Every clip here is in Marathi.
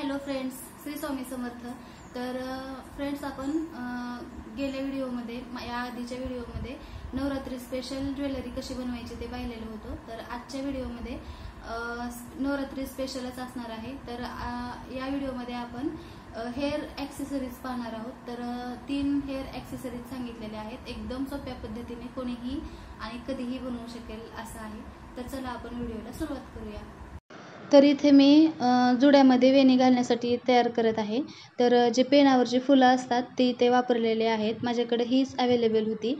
Hello friends, Shri Swami Samarth. तर फ्रेंड्स, आपण गेल्या व्हिडिओमध्ये, या आधीच्या व्हिडिओमध्ये नवरात्री स्पेशल ज्वेलरी कशी बनवायची ते पाहिलेलं होतं. तर आजच्या व्हिडिओमध्ये नवरात्री स्पेशलच असणार आहे. तर या व्हिडिओमध्ये आपण हेअर ॲक्सेसरीज पाहणार आहोत. तर 3 हेअर ॲक्सेसरीज सांगितलेले आहेत. एकदम सोप्या पद्धतीने कोणीही आणि कधीही बनवू शकेल असं आहे. तर चला आपण व्हिडिओला सुरुवात करूया. तर इथे मी जुड्यामध्ये वेणी घालण्यासाठी तयार करत आहे. तर जे पेनावरची फुलं असतात ते इथे वापरलेले आहेत. माझ्याकडे हीच अवेलेबल होती,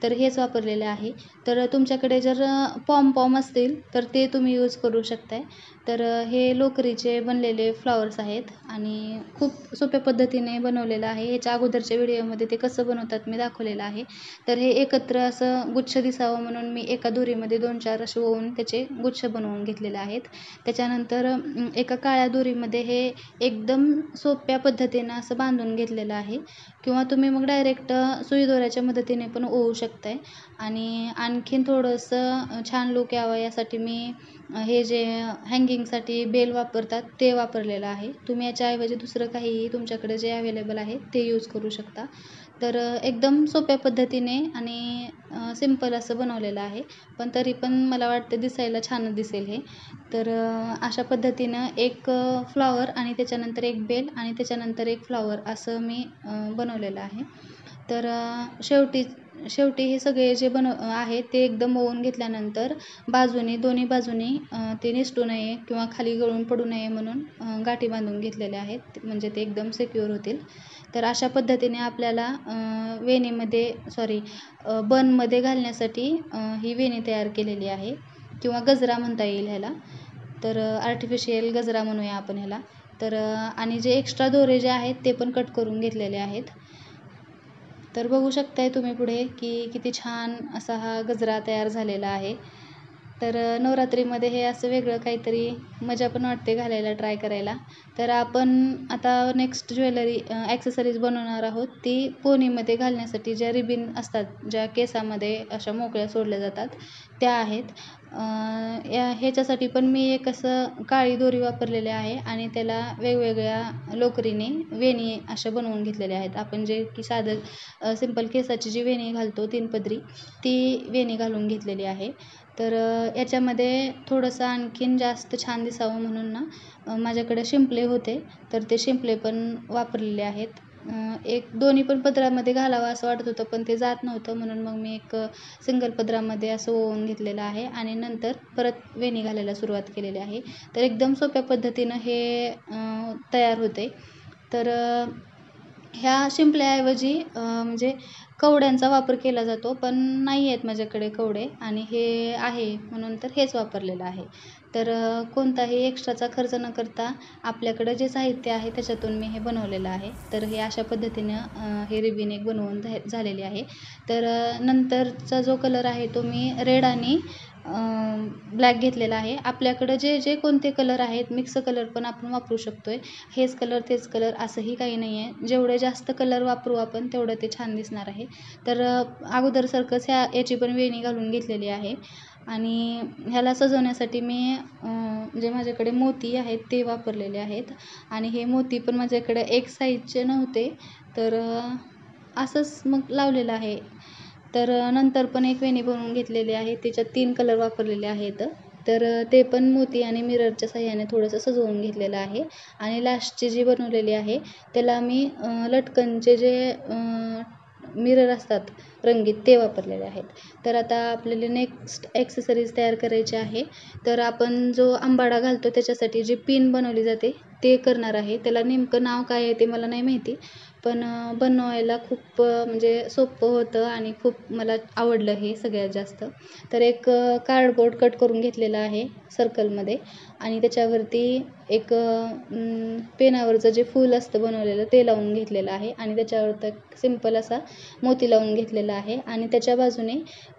तर हेच वापरलेले आहे. तर तुमच्याकडे जर पॉम असतील तर ते तुम्ही यूज करू शकताय. तर हे लोकरीचे बनलेले फ्लॉवर्स आहेत आणि खूप सोप्या पद्धतीने बनवलेलं आहे. ह्याच्या अगोदरच्या व्हिडिओमध्ये ते कसं बनवतात मी दाखवलेलं आहे. तर हे एकत्र असं गुच्छ दिसावं म्हणून मी एका दोरीमध्ये 2-4 असे ओवून त्याचे गुच्छ बनवून घेतलेले आहेत. त्याच्यानंतर एका काळ्या दोरीमध्ये हे एकदम सोप्या पद्धतीनं असं बांधून घेतलेलं आहे. किंवा तुम्ही मग डायरेक्ट सुई दोऱ्याच्या मदतीने पण ओवू शकताय. आणि आणखीन थोडंसं छान लुक यावं यासाठी मी हे जे हँगिंगसाठी बेल वापरतात ते वापरलेलं आहे. तुम्ही याच्याऐवजी दुसरं काहीही तुमच्याकडे जे अवेलेबल आहे ते यूज करू शकता. तर एकदम सोप्या पद्धतीने आणि सिंपल असं बनवलेलं आहे. पण तरी पण मला वाटतं दिसायला छानच दिसेल हे. तर अशा पद्धतीनं एक फ्लॉवर आणि त्याच्यानंतर एक बेल आणि त्याच्यानंतर एक फ्लॉवर असं मी बनवलेलं आहे. तर शेवटी हे सगळे जे आहे ते एकदम ओवून घेतल्यानंतर दोन्ही बाजूनी ते निसटू नये किंवा खाली गळून पडू नये म्हणून गाठी बांधून घेतलेल्या आहेत, म्हणजे ते एकदम सिक्युअर होतील. तर अशा पद्धतीने आपल्याला बनमध्ये घालण्यासाठी ही वेणी तयार केलेली आहे किंवा गजरा म्हणता येईल ह्याला. तर आर्टिफिशियल गजरा म्हणूया आपण ह्याला. तर आणि जे एक्स्ट्रा दोरे जे आहेत ते पण कट करून घेतलेले आहेत. तर बघू शकताय तुम्ही पुढे की किती छान असा हा गजरा तयार झालेला आहे. तर नवरात्रीमध्ये हे असं वेगळं काहीतरी मजा पण वाटते घालायला, ट्राय करायला. तर आपण आता नेक्स्ट ज्वेलरी ॲक्सेसरीज बनवणार आहोत. ती पोनीमध्ये घालण्यासाठी ज्या रिबिन असतात, ज्या केसामध्ये अशा मोकळ्या सोडल्या जातात त्या आहेत. ह्याच्यासाठी पण मी एक असं काळी दोरी वापरलेली आहे आणि त्याला वेगवेगळ्या लोकरीने वेणी अशा बनवून घेतलेल्या आहेत. आपण जे की साधं सिंपल केसाची जी वेणी घालतो 3 पदरी, ती वेणी घालून घेतलेली आहे. तर याच्यामध्ये थोडंसं आणखीन जास्त छान दिसावं म्हणून ना माझ्याकडे शिंपले होते, तर ते शिंपले पण वापरलेले आहेत. दोन्ही पण पदरामध्ये घालावं असं वाटत होतं, पण ते जात नव्हतं म्हणून मग मी एक सिंगल पदरामध्ये असं ओवून घेतलेलं आहे आणि नंतर परत वेणी घालायला सुरुवात केलेली आहे. तर एकदम सोप्या पद्धतीनं हे तयार होते. तर ह्या शिंपल्याऐवजी म्हणजे कवड्यांचा वापर केला जातो, पण नाही आहेत माझ्याकडे कवडे आणि हे आहे म्हणून तर हेच वापरलेलं आहे. तर कोणताही एक्स्ट्राचा खर्च न करता आपल्याकडं जे साहित्य आहे त्याच्यातून मी हे बनवलेलं आहे. तर हे अशा पद्धतीनं हे रिबिन एक बनवून झालेली आहे. तर नंतरचा जो कलर आहे तो मी रेड आणि ब्लॅक घेतलेला आहे. आपल्याकडं जे कोणते कलर आहेत, मिक्स कलर पण आपण वापरू शकतोय. हेच कलर तेच कलर असंही काही नाही आहे. जेवढे जास्त कलर वापरू आपण तेवढं ते छान दिसणार आहे. तर अगोदरसारखंच याची पण वेणी घालून घेतलेली आहे. आणि ह्याला सजवण्यासाठी मी जे माझ्याकडे मोती आहेत ते वापरलेले आहेत. आणि हे मोती पण माझ्याकडे एक साईजचे नव्हते, तर असंच मग लावलेलं आहे. तर नंतर पण एक वेणी बनवून घेतलेली आहे, त्याच्यात 3 कलर वापरलेले आहेत. तर ते पण मोती आणि मिररच्या साहाय्याने थोडंसं सजवून घेतलेलं आहे. आणि लास्टची जी बनवलेली आहे त्याला मी लटकनचे जे मिरर असतात रंगीत ते वापरलेले आहेत. तर आता आपल्याला नेक्स्ट ॲक्सेसरीज तयार करायची आहे. तर आपण जो आंबाडा घालतो त्याच्यासाठी जी पिन बनवली जाते ते करणार आहे. त्याला नेमकं नाव काय आहे ते मला नाही माहिती, पण बनवायला खूप म्हणजे सोपं होतं आणि खूप मला आवडलं हे सगळ्यात जास्त. तर एक कार्डबोर्ड कट करून घेतलेला आहे सर्कलमध्ये आणि त्याच्यावरती एक पेनावरचं जे फूल असतं बनवलेलं ते लावून घेतलेलं आहे आणि त्याच्यावर सिंपल असा मोती लावून घेतलेला आहे. आणि त्याच्या बाजूने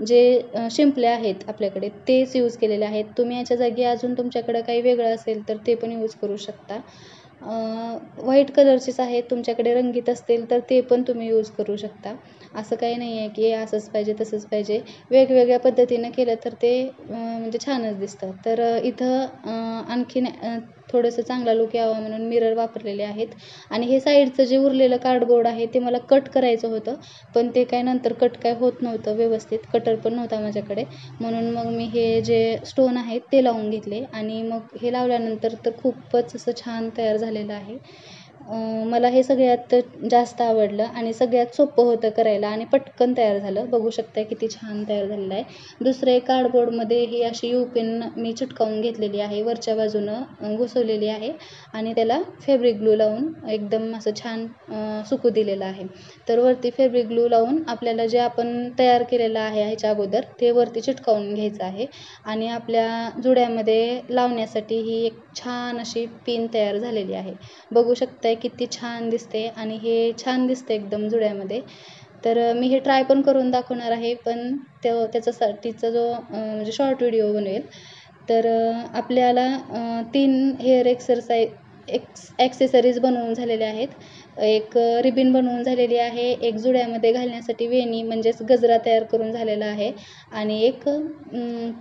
जे शिंपले आहेत आपल्याकडे तेच यूज केलेले आहेत. तुम्ही याच्या जागी अजून तुमच्याकडं काही वेगळं असेल तर ते पण यूज करू शकता. व्हाईट कलरचेच आहेत, तुमच्याकडे रंगीत असतील तर ते पण तुम्ही यूज करू शकता. असं काही नाही आहे की असंच पाहिजे तसंच पाहिजे, वेगवेगळ्या पद्धतीनं केलं तर ते म्हणजे छानच दिसतं. तर इथं आणखीन थोडंसं चांगला लुक यावा म्हणून मिरर वापरलेले आहेत. आणि हे साईडचं जे उरलेलं कार्डबोर्ड आहे ते मला कट करायचं होतं, पण ते काय नंतर कट काय होत नव्हतं व्यवस्थित, कटर पण नव्हता माझ्याकडे. म्हणून मग मी हे जे स्टोन आहेत ते लावून घेतले आणि मग हे लावल्यानंतर तर खूपच असं छान तयार झालेलं आहे. मला हे सगळ्यात जास्त आवडलं आणि सगळ्यात सोपं होतं करायला आणि पटकन तयार झालं. बघू शकता किती छान तयार झालेलं आहे. दुसरे कार्डबोर्डमध्ये ही अशी यू पिन मी चिटकावून घेतलेली आहे, वरच्या बाजूनं घुसवलेली आहे आणि त्याला फॅब्रिक ग्लू लावून एकदम असं छान सुकू दिलेलं आहे. तर वरती फॅब्रिक ग्लू लावून आपल्याला जे आपण तयार केलेलं आहे ह्याच्या अगोदर ते वरती चिटकावून घ्यायचं आहे आणि आपल्या जुड्यामध्ये लावण्यासाठी ही एक छान अशी पिन तयार झालेली आहे. बघू शकताय किती छान दिसते आणि हे छान दिसते एकदम जुड्यामध्ये. तर मी हे ट्राय पण करून दाखवणार आहे, पण त्याच्यासाठीचा जो म्हणजे शॉर्ट व्हिडिओ बनवेल. तर आपल्याला 3 हेअर ॲक्सेसरीज बनवून झालेल्या आहेत. एक रिबिन बनवून झालेली आहे, एक जुड्यामध्ये घालण्यासाठी वेणी म्हणजेच गजरा तयार करून झालेला आहे आणि एक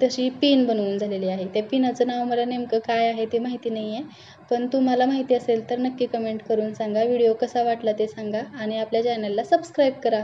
तशी पिन बनवून झालेली आहे. त्या पिनाचं नाव मला नेमकं काय आहे ते माहिती नाही आहे, पण तुम्हाला माहिती असेल तर नक्की कमेंट करून सांगा. व्हिडिओ कसा वाटला ते सांगा आणि आपल्या चॅनलला सबस्क्राईब करा.